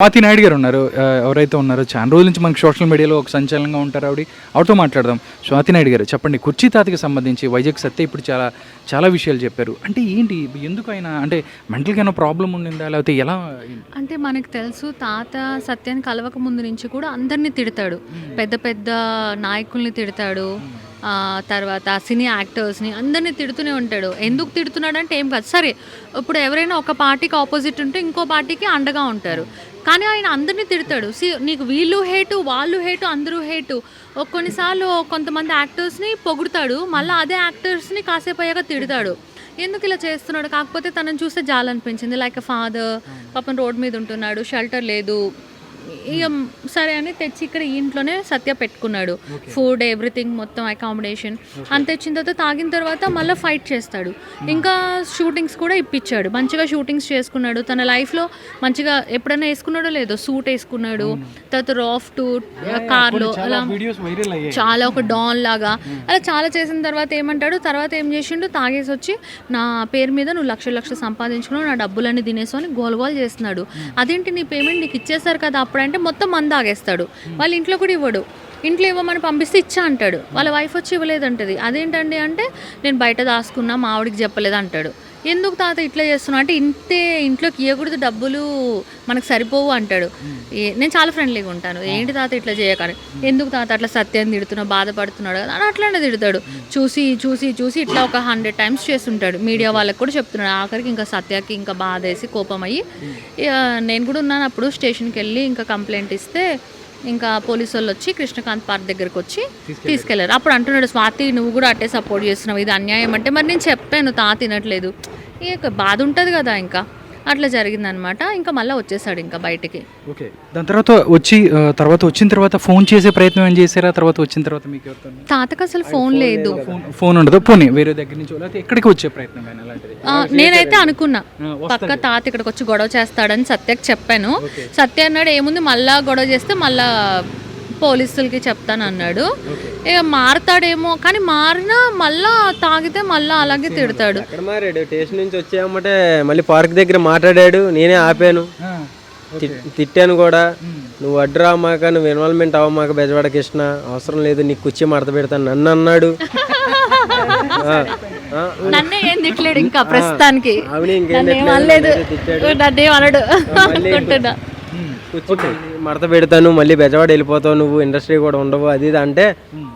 స్వాతి నాయుడు గారు ఉన్నారు. ఎవరైతే ఉన్నారో చాలా రోజుల నుంచి మనకి సోషల్ మీడియాలో ఒక సంచలనంగా ఉంటారు. ఆవిడతో మాట్లాడదాం. స్వాతి నాయుడు గారు చెప్పండి, కుర్చీ తాతకి సంబంధించి వైజాగ్ సత్య ఇప్పుడు చాలా విషయాలు చెప్పారు. అంటే ఏంటి, ఎందుకు ఆయన అంటే మెంటల్గా ఏమైనా ప్రాబ్లం ఉండిందా, లేకపోతే ఎలా? అంటే మనకు తెలుసు తాత సత్యాన్ని కలవక ముందు నుంచి కూడా అందరినీ తిడతాడు, పెద్ద పెద్ద నాయకుల్ని తిడతాడు, తర్వాత సినీ యాక్టర్స్ని అందరినీ తిడుతూనే ఉంటాడు. ఎందుకు తిడుతున్నాడు అంటే ఏం కాదు, సరే ఇప్పుడు ఎవరైనా ఒక పార్టీకి ఆపోజిట్ ఉంటే ఇంకో పార్టీకి అండగా ఉంటారు, కానీ ఆయన అందరినీ తిడతాడు. నీకు వీళ్ళు హేటు, వాళ్ళు హేటు, అందరూ హేటు. కొన్నిసార్లు కొంతమంది యాక్టర్స్ని పొగుడుతాడు, మళ్ళీ అదే యాక్టర్స్ని కాసేపు అయ్యాక తిడతాడు. ఎందుకు ఇలా చేస్తున్నాడు? కాకపోతే తనని చూస్తే జాలనిపించింది. లైక్ ఫాదర్ పాపం రోడ్ మీద ఉంటున్నాడు, షెల్టర్ లేదు, ఇక సరే అని తెచ్చి ఇక్కడ ఇంట్లోనే సత్య పెట్టుకున్నాడు. ఫుడ్ ఎవ్రీథింగ్ మొత్తం అకామిడేషన్ అంత తెచ్చిన తర్వాత తాగిన తర్వాత మళ్ళీ ఫైట్ చేస్తాడు. ఇంకా షూటింగ్స్ కూడా ఇప్పించాడు, మంచిగా షూటింగ్స్ చేసుకున్నాడు. తన లైఫ్లో మంచిగా ఎప్పుడైనా వేసుకున్నాడో లేదో సూట్ వేసుకున్నాడు. తర్వాత రాఫ్ట్ కార్లో అలా చాలా ఒక డాన్ లాగా అలా చాలా చేసిన తర్వాత ఏమంటాడు, తర్వాత ఏం చేసిండు, తాగేసి వచ్చి నా పేరు మీద నువ్వు లక్షలు సంపాదించుకున్నావు, నా డబ్బులన్నీ తినేసు అని గోల్ చేస్తున్నాడు. అదేంటి నీ పేమెంట్ నీకు ఇచ్చేస్తారు కదా అప్పుడంటే మొత్తం మందు ఆగేస్తాడు. వాళ్ళ ఇంట్లో కూడా ఇవ్వడు, ఇంట్లో ఇవ్వమని పంపిస్తే ఇచ్చా అంటాడు. వాళ్ళ వైఫ్ వచ్చి ఇవ్వలేదంటది. అదేంటండి అంటే నేను బయట దాచుకున్నా, మా ఆవిడికి చెప్పలేదు అంటాడు. ఎందుకు తాత ఇట్లా చేస్తున్నావు అంటే ఇంట్లోకి ఇవ్వకూడదు, డబ్బులు మనకు సరిపోవు అంటాడు. నేను చాలా ఫ్రెండ్లీగా ఉంటాను, ఏంటి తాత ఇట్లా చేయకని. ఎందుకు తాత అట్లా సత్యాన్ని తిడుతున్నావు, బాధపడుతున్నాడు కదా అని అట్లానే తిడతాడు. చూసి ఇట్లా ఒక 100 times చేస్తుంటాడు. మీడియా వాళ్ళకి కూడా చెప్తున్నాడు. ఆఖరికి ఇంకా సత్యకి ఇంకా బాధ వేసి కోపం అయ్యి, నేను కూడా ఉన్నాను అప్పుడు, స్టేషన్కి వెళ్ళి ఇంకా కంప్లైంట్ ఇస్తే ఇంకా పోలీసు వాళ్ళు వచ్చి కృష్ణకాంత్ పార్క్ దగ్గరకు వచ్చి తీసుకెళ్లారు. అప్పుడు అంటున్నాడు, స్వాతి నువ్వు కూడా అట్టే సపోర్ట్ చేస్తున్నావు, ఇది అన్యాయం అంటే. మరి నేను చెప్పాను తాత తినట్లేదు, ఇక బాధ ఉంటుంది కదా, ఇంకా అట్లా జరిగిందనమాట. ఇంకా మళ్ళీ వచ్చేసాడు ఇంకా బయటికి. ఓకే, దాని తర్వాత వచ్చిన తర్వాత ఫోన్ చేసే ప్రయత్నం ఏం చేశారా? తర్వాత వచ్చిన తర్వాత మీకు తాతకు అసలు ఫోన్ లేదు, ఫోన్ ఉండదు, పోనీ వేరే దగ్గర నుంచి లేకపోతే ఎక్కడికి వచ్చే ప్రయత్నం కానీ అలాంటిది? నేనైతే అనుకున్నా పక్క తాత ఇక్కడికి వచ్చి గొడవ చేస్తాడని సత్యకి చెప్పాను. సత్య అన్నాడు ఏముంది మళ్ళా గొడవ చేస్తే మళ్ళా పోలీసులకి చెప్తాను అన్నాడు. ఇక మారుతాడేమో, కానీ మారినా మళ్ళా తాగితే మళ్ళా అలాగే తిడతాడు. మారాడు, స్టేషన్ నుంచి వచ్చామంటే మళ్ళీ పార్క్ దగ్గర మాట్లాడాడు, నేనే ఆపాను, తిట్టాను కూడా. నువ్వు అడ్డు రామాక, నువ్వు ఇన్వాల్వ్మెంట్ అవ్వమాక బెజవాడ కృష్ణ, అవసరం లేదు, నీకు కుర్చీ మడత పెడతాను నన్ను అన్నాడు. నన్నే ఏం తిట్టలేడు ఇంకా ప్రస్తుతానికి, కుర్చీ మడత పెడతాను, మళ్ళీ బెజవాడ వెళ్ళిపోతావు, నువ్వు ఇండస్ట్రీ కూడా ఉండవు, అది ఇది అంటే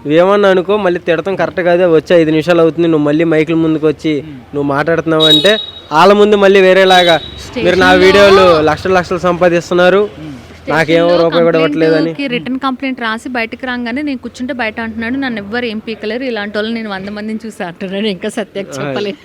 నువ్వేమన్నా అనుకో, మళ్ళీ తిడతాం కరెక్ట్ కాదు, వచ్చి 5 నిమిషాలు అవుతుంది, నువ్వు మళ్ళీ మైకుల ముందుకు వచ్చి నువ్వు మాట్లాడుతున్నావు అంటే వాళ్ళ ముందు మళ్ళీ వేరేలాగా మీరు నా వీడియోలు లక్షలు సంపాదిస్తున్నారు, నాకేమో రూపాయి కూడా ఇవ్వట్లేదని రిటర్న్ కంప్లైంట్ రాసి బయటకు రాగానే నేను కూర్చుంటే బయట అంటున్నాడు, నన్ను ఎవ్వరు ఏం పీకలేరు, ఇలాంటి వాళ్ళు నేను 100 మందిని చూసి అంటున్నాడు. ఇంకా సత్యకి చెప్పలేదు.